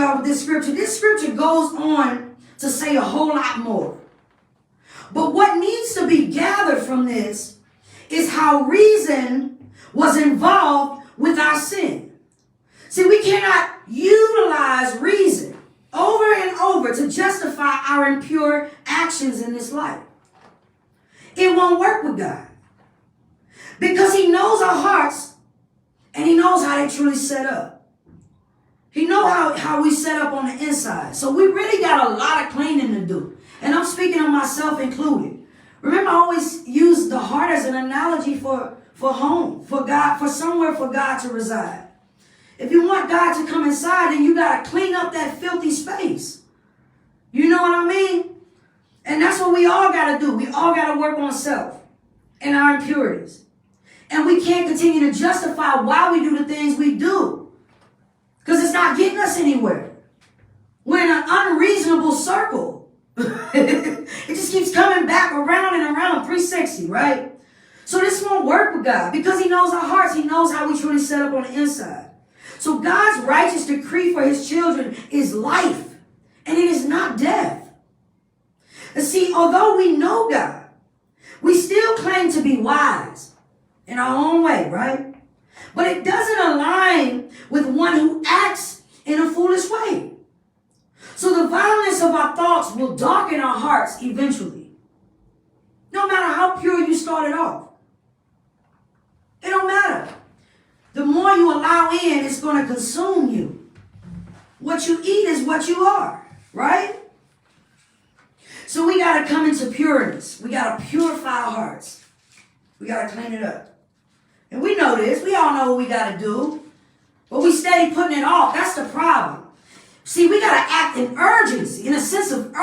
y'all with this scripture. This scripture goes on to say a whole lot more. But what needs to be gathered from this is how reason was involved with our sin. See, we cannot utilize reason over and over to justify our impure actions in this life. It won't work with God. Because he knows our hearts and he knows how they truly set up. He knows how we set up on the inside. So we really got a lot of cleaning to do. And I'm speaking of myself included. Remember, I always use the heart as an analogy for home, for God, for somewhere for God to reside. If you want God to come inside, then you got to clean up that filthy space. You know what I mean? And that's what we all got to do. We all got to work on self and our impurities. And we can't continue to justify why we do the things we do. Because it's not getting us anywhere. We're in an unreasonable circle. It just keeps coming back around and around, 360, right? So this won't work with God because he knows our hearts. He knows how we truly set up on the inside. So God's righteous decree for his children is life, and it is not death. And see, although we know God, we still claim to be wise in our own way, right? But it doesn't align with one who acts in a foolish way. So the violence of our thoughts will darken our hearts eventually. No matter how pure you started off. It don't matter. The more you allow in, it's going to consume you. What you eat is what you are, right? So we got to come into pureness. We got to purify our hearts. We got to clean it up. And we know this. We all know what we got to do. But we steady putting it off. That's the problem. See, we got to act in urgency, in a sense of urgency.